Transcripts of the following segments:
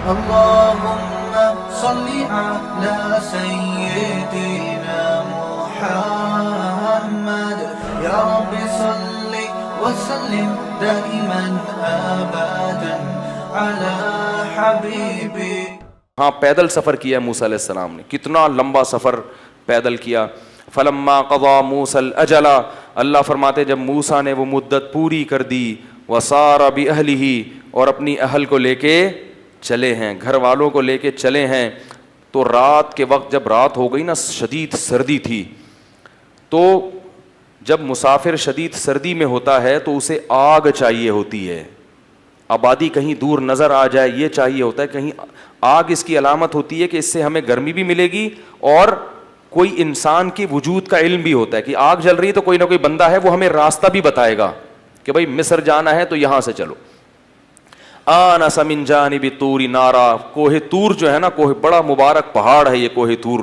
اللهم صل على سيدنا محمد يا رب صل وسلم دائما ابدا على حبيبي. ہاں پیدل سفر کیا موسیٰ علیہ السلام نے, کتنا لمبا سفر پیدل کیا. فلما قضا موسیٰ الاجل, اللہ فرماتے جب موسیٰ نے وہ مدت پوری کر دی, وسار باہلہ, اور اپنی اہل کو لے کے چلے ہیں, گھر والوں کو لے کے چلے ہیں, تو رات کے وقت جب رات ہو گئی نا, شدید سردی تھی, تو جب مسافر شدید سردی میں ہوتا ہے تو اسے آگ چاہیے ہوتی ہے, آبادی کہیں دور نظر آ جائے یہ چاہیے ہوتا ہے, کہیں آگ اس کی علامت ہوتی ہے کہ اس سے ہمیں گرمی بھی ملے گی, اور کوئی انسان کی وجود کا علم بھی ہوتا ہے کہ آگ جل رہی ہے تو کوئی نہ کوئی بندہ ہے وہ ہمیں راستہ بھی بتائے گا کہ بھائی مصر جانا ہے تو یہاں سے چلو. آنس من جانب طور نارا, کوہ طور جو ہے نا, کوہ بڑا مبارک پہاڑ ہے یہ کوہ طور,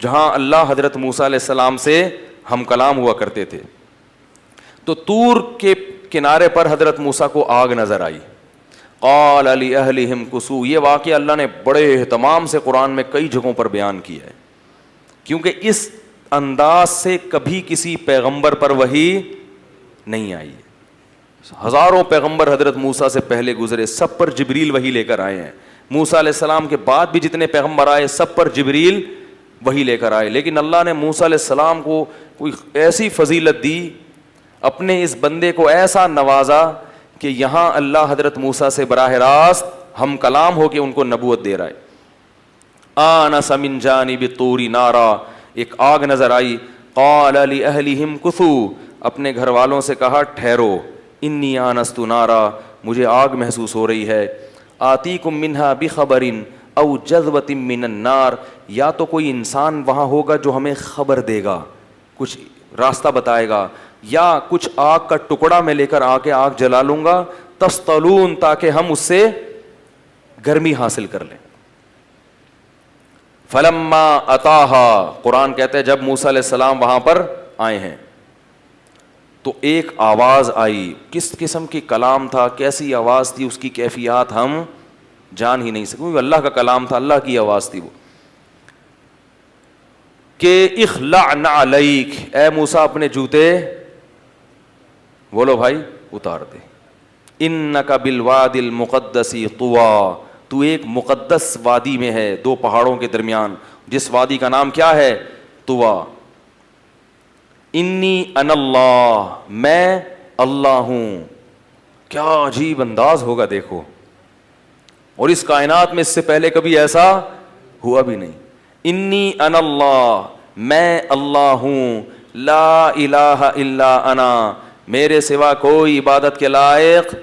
جہاں اللہ حضرت موسیٰ علیہ السلام سے ہم کلام ہوا کرتے تھے. تو طور کے کنارے پر حضرت موسیٰ کو آگ نظر آئی. قال لأہلہم کثوا, یہ واقعہ اللہ نے بڑے اہتمام سے قرآن میں کئی جگہوں پر بیان کیا ہے, کیونکہ اس انداز سے کبھی کسی پیغمبر پر وحی نہیں آئی ہے. ہزاروں پیغمبر حضرت موسیٰ سے پہلے گزرے, سب پر جبریل وحی لے کر آئے ہیں. موسیٰ علیہ السلام کے بعد بھی جتنے پیغمبر آئے سب پر جبریل وحی لے کر آئے, لیکن اللہ نے موسیٰ علیہ السلام کو کوئی ایسی فضیلت دی, اپنے اس بندے کو ایسا نوازا کہ یہاں اللہ حضرت موسیٰ سے براہ راست ہم کلام ہو کے ان کو نبوت دے رہا ہے. آنس من جانب طور نارا, ایک آگ نظر آئی. قال لأہلہم کثوا, اپنے گھر والوں سے کہا ٹھہرو. انی آنست نارا, مجھے آگ محسوس ہو رہی ہے. آتیکم منہا بخبر او جذبۃ من النار, یا تو کوئی انسان وہاں ہوگا جو ہمیں خبر دے گا, کچھ راستہ بتائے گا, یا کچھ آگ کا ٹکڑا میں لے کر آ کے آگ جلا لوں گا, تسطلون, تاکہ ہم اس سے گرمی حاصل کر لیں. فلما اتاہا, قرآن کہتے ہیں جب موسیٰ علیہ السلام وہاں پر آئے ہیں تو ایک آواز آئی. کس قسم کی کلام تھا, کیسی آواز تھی, اس کی کیفیات ہم جان ہی نہیں سکتے, کیونکہ اللہ کا کلام تھا, اللہ کی آواز تھی وہ, کہ اخلع نعلیک, اے موسیٰ اپنے جوتے, بولو بھائی, اتار دے. انک بالوادی المقدس طویٰ, تو ایک مقدس وادی میں ہے, دو پہاڑوں کے درمیان, جس وادی کا نام کیا ہے, طویٰ. انی انا اللہ, میں اللہ ہوں. کیا عجیب انداز ہوگا دیکھو, اور اس کائنات میں اس سے پہلے کبھی ایسا ہوا بھی نہیں. انی انا اللہ, میں اللہ ہوں. لا الہ الا انا, میرے سوا کوئی عبادت کے لائق,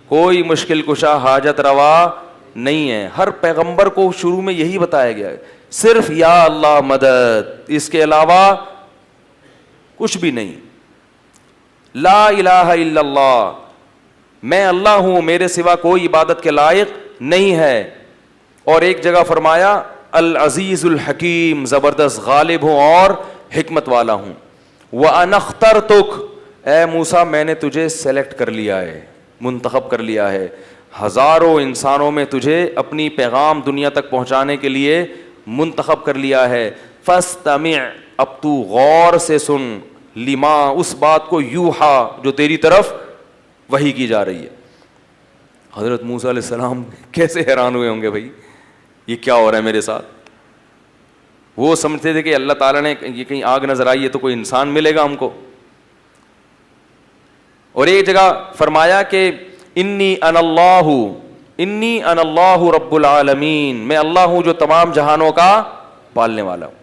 کوئی مشکل کشا, حاجت روا نہیں ہے. ہر پیغمبر کو شروع میں یہی بتایا گیا ہے, صرف یا اللہ مدد, اس کے علاوہ کچھ بھی نہیں. لا الہ الا اللہ, میں اللہ ہوں, میرے سوا کوئی عبادت کے لائق نہیں ہے. اور ایک جگہ فرمایا العزیز الحکیم, زبردست غالب ہوں اور حکمت والا ہوں. وَأَنَا اخْتَرْتُكَ, اے موسیٰ میں نے تجھے سلیکٹ کر لیا ہے, منتخب کر لیا ہے, ہزاروں انسانوں میں تجھے اپنی پیغام دنیا تک پہنچانے کے لیے منتخب کر لیا ہے. فَاسْتَمِعْ, اب تو غور سے سن, لما, اس بات کو, یوحا, جو تیری طرف وحی کی جا رہی ہے. حضرت موسیٰ علیہ السلام کیسے حیران ہوئے ہوں گے, بھائی یہ کیا ہو رہا ہے میرے ساتھ. وہ سمجھتے تھے کہ اللہ تعالیٰ نے یہ کہیں آگ نظر آئی ہے تو کوئی انسان ملے گا ہم کو. اور ایک جگہ فرمایا کہ انی انا اللہ, انی انا اللہ رب العالمین, میں اللہ ہوں جو تمام جہانوں کا پالنے والا ہوں.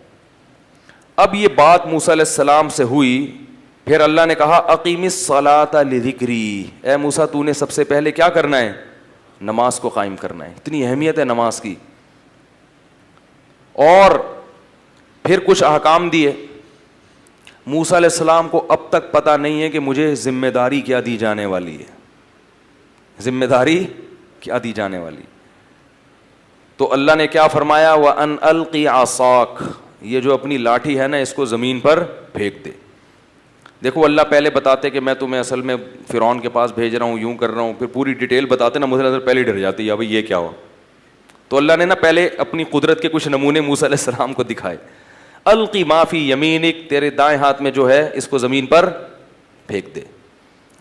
اب یہ بات موسیٰ علیہ السلام سے ہوئی, پھر اللہ نے کہا اقیم الصلاۃ لذکری, اے موسیٰ تو نے سب سے پہلے کیا کرنا ہے, نماز کو قائم کرنا ہے. اتنی اہمیت ہے نماز کی. اور پھر کچھ احکام دیے. موسیٰ علیہ السلام کو اب تک پتہ نہیں ہے کہ مجھے ذمہ داری کیا دی جانے والی ہے, ذمہ داری کیا دی جانے والی. تو اللہ نے کیا فرمایا, وَأَنْ أَلْقِ عَصَاكَ, یہ جو اپنی لاٹھی ہے نا اس کو زمین پر پھینک دے. دیکھو اللہ پہلے بتاتے کہ میں تمہیں اصل میں فرعون کے پاس بھیج رہا ہوں، یوں کر رہا ہوں، پھر پوری ڈیٹیل بتاتے نا، مجھے پہلے ڈر جاتی ہے بھائی یہ کیا ہوا. تو اللہ نے نا پہلے اپنی قدرت کے کچھ نمونے موسیٰ علیہ السلام کو دکھائے. القی ما فی یمینک، تیرے دائیں ہاتھ میں جو ہے اس کو زمین پر پھینک دے.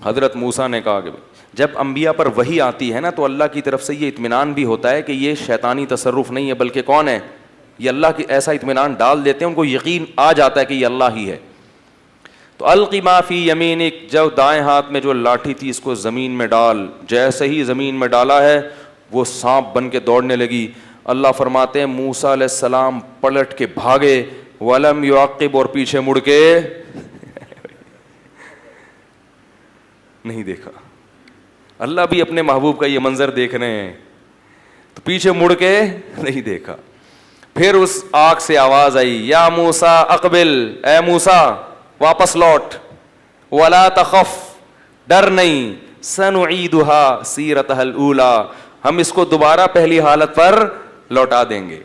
حضرت موسیٰ نے کہا کہ جب انبیاء پر وحی آتی ہے نا تو اللہ کی طرف سے یہ اطمینان بھی ہوتا ہے کہ یہ شیطانی تصرف نہیں ہے بلکہ کون ہے، یہ اللہ کی ایسا اطمینان ڈال دیتے ہیں، ان کو یقین آ جاتا ہے کہ یہ اللہ ہی ہے. تو القی ما فی یمینک، جو دائیں ہاتھ میں جو لاٹھی تھی اس کو زمین میں ڈال. جیسے ہی زمین میں ڈالا ہے وہ سانپ بن کے دوڑنے لگی. اللہ فرماتے ہیں موسیٰ علیہ السلام پلٹ کے بھاگے، ولم یعقب، اور پیچھے مڑ کے نہیں دیکھا. اللہ بھی اپنے محبوب کا یہ منظر دیکھ رہے ہیں تو پیچھے مڑ کے نہیں دیکھا. پھر اس آگ سے آواز آئی، یا موسیٰ اقبل، اے موسیٰ واپس لوٹ، ولا تخف، ڈر نہیں، سنعیدھا سیرتھا الاولی، ہم اس کو دوبارہ پہلی حالت پر لوٹا دیں گے.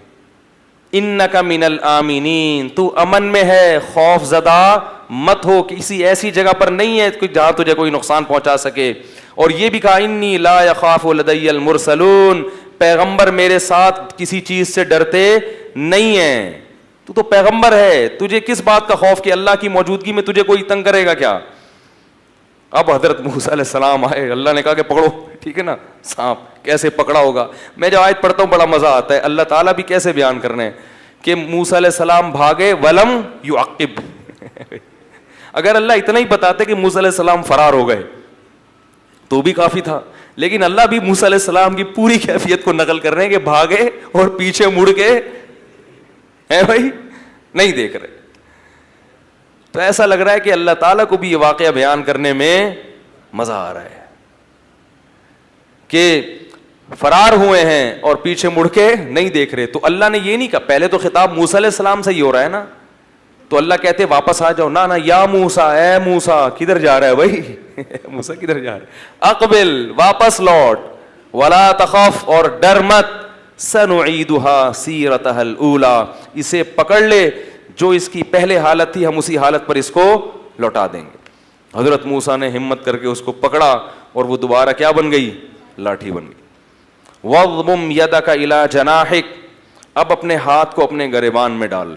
انک من الآمنین، تو امن میں ہے، خوف زدہ مت ہو، کسی ایسی جگہ پر نہیں ہے جہاں تجھے کوئی نقصان پہنچا سکے. اور یہ بھی کہا انی لا یخاف لدی المرسلون، پیغمبر میرے ساتھ کسی چیز سے ڈرتے نہیں ہیں. تو پیغمبر ہے، تجھے کس بات کا خوف کہ اللہ کی موجودگی میں تجھے کوئی تنگ کرے گا کیا. اب حضرت موسیٰ علیہ السلام آئے، اللہ نے کہا کہ پکڑو، ٹھیک ہے نا. سانپ کیسے پکڑا ہوگا، میں جب آیت پڑھتا ہوں بڑا مزہ آتا ہے. اللہ تعالیٰ بھی کیسے بیان کر رہے ہیں کہ موسیٰ علیہ السلام بھاگے ولم یعقب. اگر اللہ اتنا ہی بتاتے کہ موسیٰ علیہ السلام فرار ہو گئے تو بھی کافی تھا، لیکن اللہ بھی موسیٰ علیہ السلام کی پوری کیفیت کو نقل کر رہے ہیں کہ بھاگے اور پیچھے مڑ کے ہے بھائی نہیں دیکھ رہے. تو ایسا لگ رہا ہے کہ اللہ تعالیٰ کو بھی یہ واقعہ بیان کرنے میں مزہ آ رہا ہے کہ فرار ہوئے ہیں اور پیچھے مڑ کے نہیں دیکھ رہے. تو اللہ نے یہ نہیں کہا، پہلے تو خطاب موسیٰ علیہ السلام سے ہی ہو رہا ہے نا، تو اللہ کہتے واپس آ جاؤ، نہ یا موسیٰ، اے موسیٰ، کدھر جا رہا ہے بھائی موسیٰ کدھر جا رہا ہے، اقبل، واپس لوٹ، ولا تخف، اور ڈر مت، سنعیدھا سیرتھا الاولی، اسے پکڑ لے، جو اس کی پہلے حالت تھی ہم اسی حالت پر اس کو لوٹا دیں گے. حضرت موسیٰ نے ہمت کر کے اس کو پکڑا اور وہ دوبارہ کیا بن گئی، لاٹھی بن گئی. وَاضْمُمْ يَدَكَ إِلَىٰ جَنَاحِكَ، اب اپنے ہاتھ کو اپنے گریبان میں ڈال.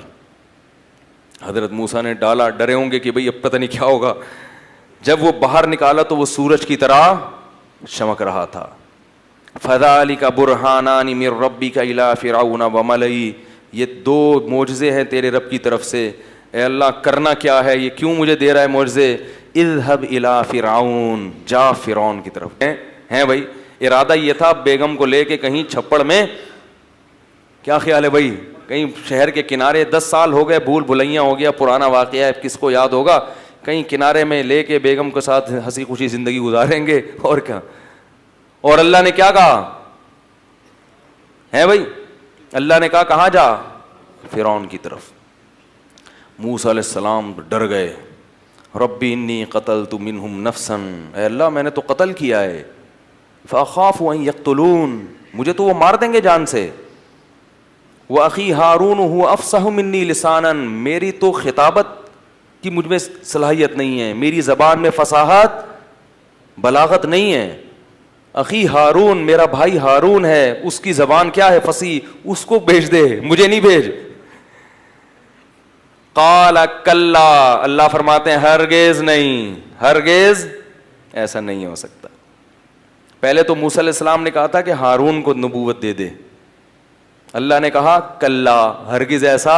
حضرت موسیٰ نے ڈالا، ڈرے ہوں گے کہ بھئی اب پتہ نہیں کیا ہوگا. جب وہ باہر نکالا تو وہ سورج کی طرح چمک رہا تھا. فَذَلِكَ بُرْهَانَانِ مِن رَبِّكَ إِلَىٰ فِرْعَوْنَ وَمَلَئِهِ، یہ دو معجزے ہیں تیرے رب کی طرف سے. اے اللہ کرنا کیا ہے، یہ کیوں مجھے دے رہا ہے معجزے. اذهب إِلَىٰ فِرْعَوْنَ، جا فرعون کی طرف. ہیں بھائی ارادہ یہ تھا بیگم کو لے کے کہیں چھپڑ میں، کیا خیال ہے بھائی، کہیں شہر کے کنارے، 10 سال ہو گئے، بھول بھلیاں ہو گیا، پرانا واقعہ ہے، کس کو یاد ہوگا، کہیں کنارے میں لے کے بیگم کے ساتھ ہنسی خوشی زندگی گزاریں گے اور کیا. اور اللہ نے کیا کہا ہے بھائی، اللہ نے کہا کہاں جا، فرعون کی طرف. موسیٰ علیہ السلام ڈر گئے. ربی انی قتلت منہم نفسا، اے اللہ میں نے تو قتل کیا ہے. فاخاف ان یقتلون، مجھے تو وہ مار دیں گے جان سے. واخی ہارون هو افصح منی لسانا، میری تو خطابت کی مجھ میں صلاحیت نہیں ہے، میری زبان میں فصاحت بلاغت نہیں ہے. اخی ہارون، میرا بھائی ہارون ہے، اس کی زبان کیا ہے، فصیح، اس کو بھیج دے، مجھے نہیں بھیج. قال کلا، اللہ فرماتے ہیں ہرگز نہیں، ہرگز ایسا نہیں ہو سکتا. پہلے تو موسیٰ علیہ السلام نے کہا تھا کہ ہارون کو نبوت دے دے، اللہ نے کہا کلا، ہرگز ایسا،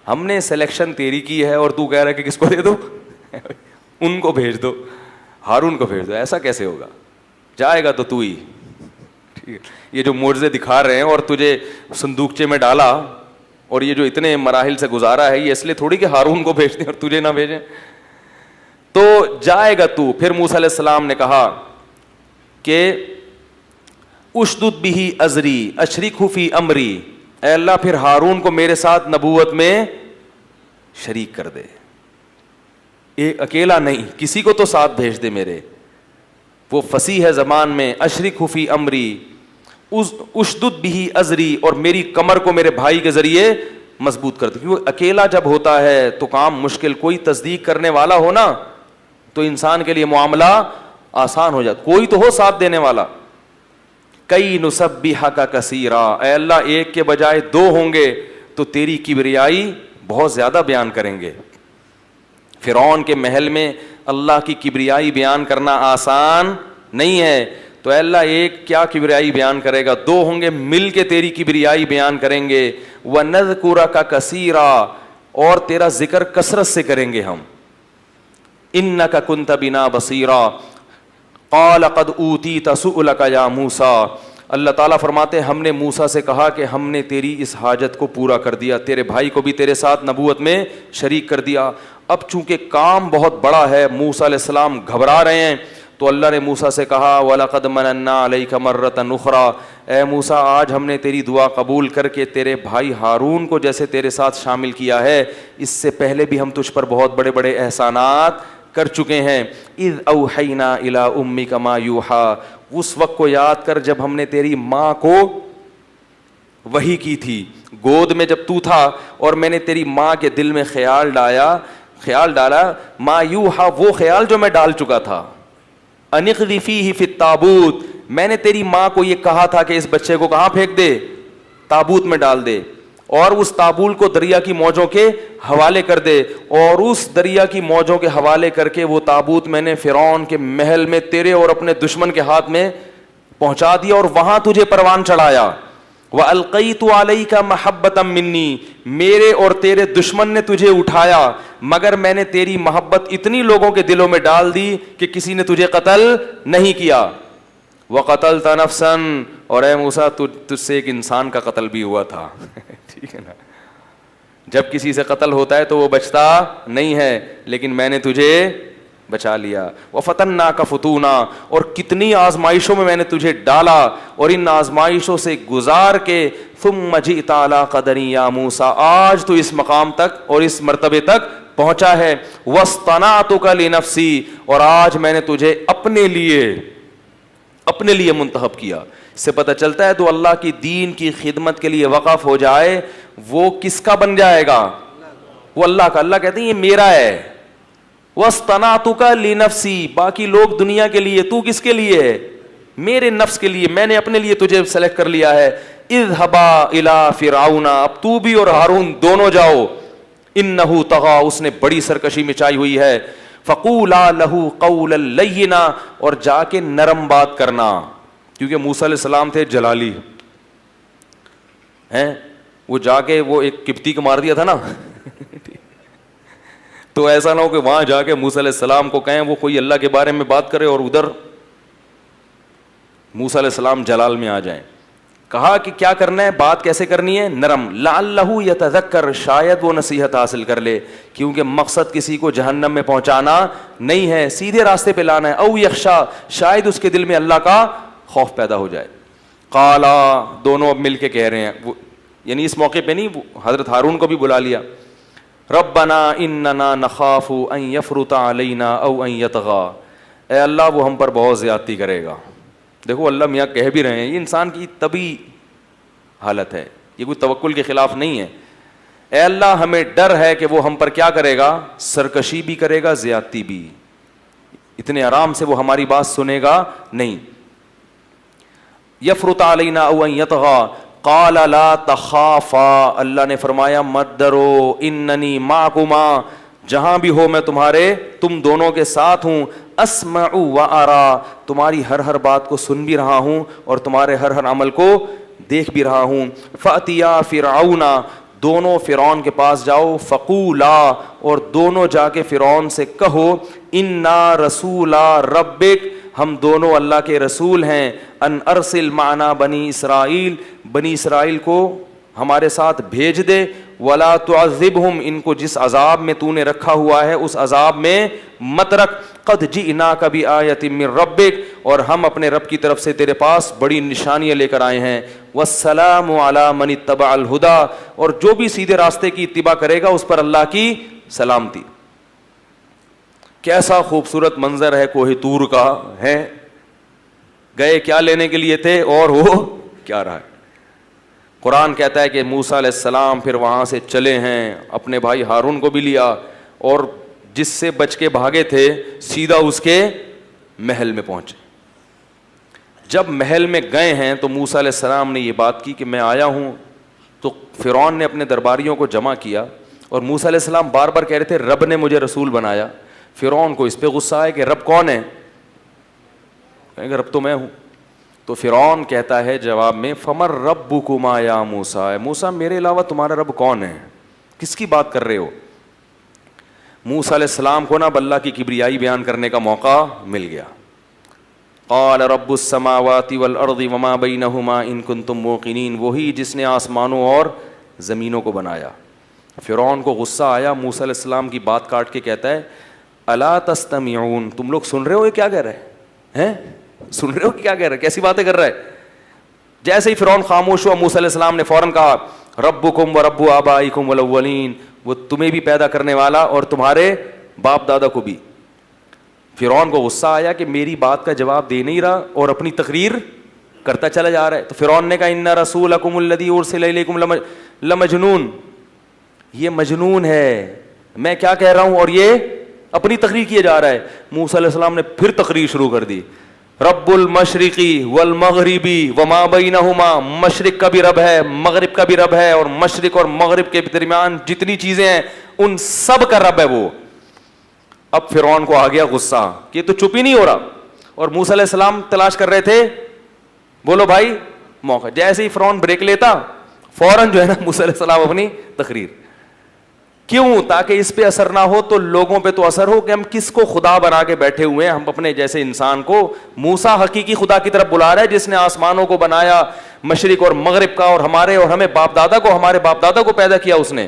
ہم نے سلیکشن تیری کی ہے اور تو کہہ رہا ہے کہ کس کو دے دو ان کو بھیج دو، ہارون کو بھیج دو. ایسا کیسے ہوگا، جائے گا تو ہی. یہ جو معجزے دکھا رہے ہیں اور تجھے صندوقچے میں ڈالا اور یہ جو اتنے مراحل سے گزارا ہے، یہ اس لیے تھوڑی کہ ہارون کو بھیج دیں اور تجھے نہ بھیجیں. تو جائے گا تو. پھر موسیٰ علیہ السلام نے کہا کہ اشدد بہ ازری اشرکہ فی امری، اے اللہ پھر ہارون کو میرے ساتھ نبوت میں شریک کر دے، ایک اکیلا نہیں، کسی کو تو ساتھ بھیج دے میرے. وہ فصیح ہے زبان میں. اشرکہ فی امری، اشدد بہ ازری، اور میری کمر کو میرے بھائی کے ذریعے مضبوط کر دے. کیونکہ اکیلا جب ہوتا ہے تو کام مشکل، کوئی تصدیق کرنے والا ہو نا تو انسان کے لیے معاملہ آسان ہو جاتا. کوئی تو ہو ساتھ دینے والا. کئی نسبحک کثیرا, اے اللہ ایک کے بجائے دو ہوں گے تو تیری کبریائی بہت زیادہ بیان کریں گے. فرعون کے محل میں اللہ کی کبریائی بیان کرنا آسان نہیں ہے, تو اے اللہ ایک کیا کبریائی بیان کرے گا, دو ہوں گے مل کے تیری کبریائی بیان کریں گے. وَنَذْكُرَكَ كَثِيرًا, اور تیرا ذکر کثرت سے کریں گے ہم. إِنَّكَ كُنْتَ بِنَا بَصِيرًا قَالَ قَدْ أُوتِيتَ سُؤْلَكَ يَا مُوسَىٰ. اللہ تعالیٰ فرماتے ہیں ہم نے موسیٰ سے کہا کہ ہم نے تیری اس حاجت کو پورا کر دیا, تیرے بھائی کو بھی تیرے ساتھ نبوت میں شریک کر دیا. اب چونکہ کام بہت بڑا ہے, موسیٰ علیہ السلام گھبرا رہے ہیں, تو اللہ نے موسیٰ سے کہا وَلَقَدْ مَنَنَّا عَلَيْكَ مَرَّةً أُخْرَىٰ, اے موسیٰ آج ہم نے تیری دعا قبول کر کے تیرے بھائی ہارون کو جیسے تیرے ساتھ شامل کیا ہے, اس سے پہلے بھی ہم تجھ پر بہت بڑے بڑے احسانات کر چکے ہیں. اذ اوحینا الی امک ما یوحی, اس وقت کو یاد کر جب ہم نے تیری ماں کو وحی کی تھی, گود میں جب تو تھا اور میں نے تیری ماں کے دل میں خیال ڈالا ما یوحی, وہ خیال جو میں ڈال چکا تھا. ان اقذ فیہ فی التابوت, میں نے تیری ماں کو یہ کہا تھا کہ اس بچے کو کہاں پھینک دے, تابوت میں ڈال دے, اور اس تابوت کو دریا کی موجوں کے حوالے کر دے, اور اس دریا کی موجوں کے حوالے کر کے وہ تابوت میں نے فرعون کے محل میں تیرے اور اپنے دشمن کے ہاتھ میں پہنچا دیا اور وہاں تجھے پروان چڑھایا. وَأَلْقَيْتُ عَلَيْكَ مَحَبَّةً مِّنِّي, میرے اور تیرے دشمن نے تجھے اٹھایا, مگر میں نے تیری محبت اتنی لوگوں کے دلوں میں ڈال دی کہ کسی نے تجھے قتل نہیں کیا. وَقَتَلْتَ نَفْسًا, اور اے موسیٰ تجھ سے ایک انسان کا قتل بھی ہوا تھا. ٹھیک ہے نا, جب کسی سے قتل ہوتا ہے تو وہ بچتا نہیں ہے, لیکن میں نے تجھے بچا لیا. وَفَتَنَّاكَ فُتُونًا, اور کتنی آزمائشوں میں نے تجھے ڈالا, اور ان آزمائشوں سے گزار کے ثُمَّ جِئْتَ عَلَىٰ قَدَرٍ يَا مُوسَىٰ, آج تو اس مقام تک اور اس مرتبے تک پہنچا ہے. وَاصْطَنَعْتُكَ لِنَفْسِي, اور آج میں نے تجھے اپنے لیے منتخب کیا. اس سے پتہ چلتا ہے تو اللہ کی دین کی خدمت کے لیے وقف ہو جائے وہ کس کا بن جائے گا, وہ اللہ کا. اللہ کہتے ہیں یہ میرا ہے. وَاصْطَنَعْتُكَ لِنَفْسِي, باقی لوگ دنیا کے لیے, تو کس کے لیے ہے, میرے نفس کے لیے, میں نے اپنے لیے تجھے سلیکٹ کر لیا ہے. اذهبا الى فرعون, اب تو بھی اور ہارون دونوں جاؤ. انه طغى, اس نے بڑی سرکشی مچائی ہوئی ہے. فقولا له قولا لینا, اور جا کے نرم بات کرنا, کیونکہ موسیٰ علیہ السلام تھے جلالی ہیں, وہ جا کے وہ ایک قبطی کو مار دیا تھا نا. تو ایسا نہ ہو کہ وہاں جا کے موسیٰ علیہ السلام کو کہیں وہ کوئی اللہ کے بارے میں بات کرے اور ادھر موسیٰ علیہ السلام جلال میں آ جائیں. کہا کہ کیا کرنا ہے, بات کیسے کرنی ہے, نرم. لعلہ یتذکر, شاید وہ نصیحت حاصل کر لے, کیونکہ مقصد کسی کو جہنم میں پہنچانا نہیں ہے, سیدھے راستے پہ لانا ہے. او یخشا, شاید اس کے دل میں اللہ کا خوف پیدا ہو جائے. قالا, دونوں اب مل کے کہہ رہے ہیں, یعنی اس موقع پہ نہیں, حضرت ہارون کو بھی بلا لیا. ربنا اننا نخاف ان یفرط علینا او ان یطغی, اے اللہ وہ ہم پر بہت زیادتی کرے گا. دیکھو اللہ میاں کہہ بھی رہے ہیں, یہ انسان کی طبی حالت ہے, یہ کوئی توکل کے خلاف نہیں ہے. اے اللہ ہمیں ڈر ہے کہ وہ ہم پر کیا کرے گا, سرکشی بھی کرے گا, زیادتی بھی. اتنے آرام سے وہ ہماری بات سنے گا نہیں. یفرط علینا او ان یطغی, قال لا تخافا, اللہ نے فرمایا مت ڈرو, اننی معکما, جہاں بھی ہو میں تم دونوں کے ساتھ ہوں. اسمع و ارا, تمہاری ہر بات کو سن بھی رہا ہوں اور تمہارے ہر عمل کو دیکھ بھی رہا ہوں. فاتیا فرعون, دونوں فرعون کے پاس جاؤ. فقولا, اور دونوں جا کے فرعون سے کہو, انا رسولا ربک, ہم دونوں اللہ کے رسول ہیں. ان ارسل معنا بنی اسرائیل, بنی اسرائیل کو ہمارے ساتھ بھیج دے. ولا تعذبہم, ان کو جس عذاب میں تو نے رکھا ہوا ہے اس عذاب میں مت رکھ. قد جئناک بآیۃ من ربک, اور ہم اپنے رب کی طرف سے تیرے پاس بڑی نشانیاں لے کر آئے ہیں. والسلام علی من اتبع الہدی, اور جو بھی سیدھے راستے کی اتباع کرے گا اس پر اللہ کی سلامتی. کیسا خوبصورت منظر ہے کوہ طور کا ہے, گئے کیا لینے کے لیے تھے اور وہ کیا رہا ہے. قرآن کہتا ہے کہ موسیٰ علیہ السلام پھر وہاں سے چلے ہیں, اپنے بھائی ہارون کو بھی لیا, اور جس سے بچ کے بھاگے تھے سیدھا اس کے محل میں پہنچے. جب محل میں گئے ہیں تو موسیٰ علیہ السلام نے یہ بات کی کہ میں آیا ہوں. تو فرعون نے اپنے درباریوں کو جمع کیا اور موسیٰ علیہ السلام بار بار کہہ رہے تھے رب نے مجھے رسول بنایا. فرعون کو اس پہ غصہ آیا کہ رب کون ہے؟ کہیں گے رب تو میں ہوں. تو فرعون کہتا ہے جواب میں فمر ربکما یا موسیٰ، موسیٰ میرے علاوہ تمہارا رب کون ہے؟ کس کی بات کر رہے ہو؟ موسیٰ علیہ السلام کو نا اللہ کی کبریائی بیان کرنے کا موقع مل گیا. قال رب السماوات والارض وما بینہما ان کنتم موقنین، وہی جس نے آسمانوں اور زمینوں کو بنایا. فرعون کو غصہ آیا، موسیٰ علیہ السلام کی بات کاٹ کے کہتا ہے الا تستمعون، تم لوگ سن رہے ہو یہ کیا کہہ رہے ہیں؟ سن رہے ہو کیا کہہ رہے ہیں؟ کیسی باتیں کر رہا ہے؟ جیسے ہی فرعون خاموش ہوا موسیٰ علیہ السلام نے فوراً کہا ربکم ورب آبائکم الاولین، وہ تمہیں بھی پیدا کرنے والا اور تمہارے باپ دادا کو بھی. فرعون کو غصہ آیا کہ میری بات کا جواب دے نہیں رہا اور اپنی تقریر کرتا چلا جا رہا ہے. تو فرعون نے کہا ان رسولکم الذی ارسل الیکم لمجنون، یہ مجنون ہے، میں کیا کہہ رہا ہوں اور یہ اپنی تقریر کیے جا رہا ہے. موسیٰ علیہ السلام نے پھر تقریر شروع کر دی. رب المشرقی والمغربی وما بینہما، مشرق کا بھی رب ہے مغرب کا بھی رب ہے اور مشرق اور مغرب کے درمیان جتنی چیزیں ہیں ان سب کا رب ہے وہ. اب فرعون کو آ گیا غصہ کہ یہ تو چپ ہی نہیں ہو رہا اور موسیٰ علیہ السلام تلاش کر رہے تھے بولو بھائی موقع. جیسے ہی فرعون بریک لیتا فوراً جو ہے نا موسیٰ علیہ السلام اپنی تقریر. کیوں؟ تاکہ اس پہ اثر نہ ہو تو لوگوں پہ تو اثر ہو کہ ہم کس کو خدا بنا کے بیٹھے ہوئے ہیں. ہم اپنے جیسے انسان کو موسیٰ حقیقی خدا کی طرف بلا رہا ہے جس نے آسمانوں کو بنایا مشرق اور مغرب کا اور ہمارے اور ہمیں باپ دادا کو ہمارے باپ دادا کو پیدا کیا اس نے.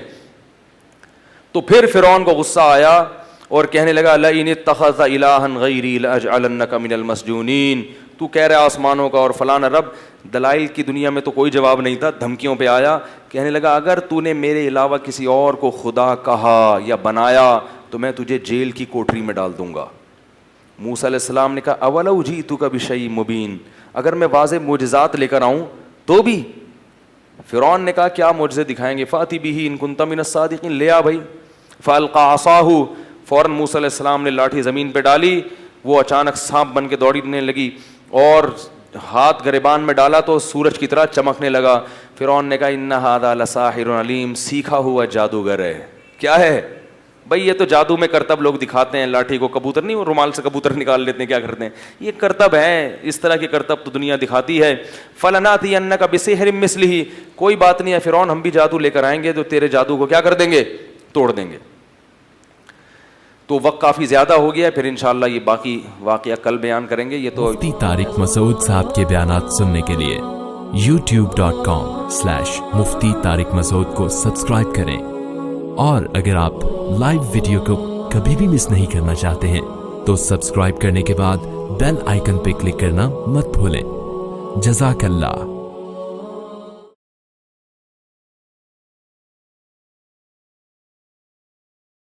تو پھر فرعون کو غصہ آیا اور کہنے لگا لئن اتخذت الہا غیری لاجعلنک من المسجونین، تو کہہ رہا آسمانوں کا اور فلانا رب. دلائل کی دنیا میں تو کوئی جواب نہیں تھا، دھمکیوں پہ آیا. کہنے لگا اگر تو نے میرے علاوہ کسی اور کو خدا کہا یا بنایا تو میں تجھے جیل کی کوٹری میں ڈال دوں گا. موسیٰ علیہ السلام نے کہا اولو جئتک بشیء مبین، اگر میں واضح معجزات لے کر آؤں تو بھی. فرعون نے کہا کیا معجزے دکھائیں گے؟ فاتی بہ ان کنت من الصادقین، لے آ بھائی. فالقى عصاہ، فوراً موسیٰ علیہ السلام نے لاٹھی زمین پہ ڈالی، وہ اچانک سانپ بن کے دوڑنے لگی اور ہاتھ گریبان میں ڈالا تو سورج کی طرح چمکنے لگا. فرعون نے کہا ان ھذا لساحر علیم، سیکھا ہوا جادوگر ہے. کیا ہے بھائی؟ یہ تو جادو میں کرتب لوگ دکھاتے ہیں، لاٹھی کو کبوتر نہیں، وہ رومال سے کبوتر نکال لیتے ہیں، کیا کرتے ہیں، یہ کرتب ہیں. اس طرح کے کرتب تو دنیا دکھاتی ہے. فلناتینک بسحر مثلہ، کوئی بات نہیں ہے فرعون، ہم بھی جادو لے کر آئیں گے جو تیرے جادو کو کیا کر دیں گے، توڑ دیں گے. تو وقت کافی زیادہ ہو گیا ہے، پھر انشاءاللہ یہ باقی واقعہ کل بیان کریں گے. یہ تو مفتی طارق مسعود صاحب کے بیانات سننے کے لیے youtube.com/مفتی طارق مسعود کو سبسکرائب کریں، اور اگر آپ لائیو ویڈیو کو کبھی بھی مس نہیں کرنا چاہتے ہیں تو سبسکرائب کرنے کے بعد بیل آئیکن پہ کلک کرنا مت بھولیں. جزاک اللہ.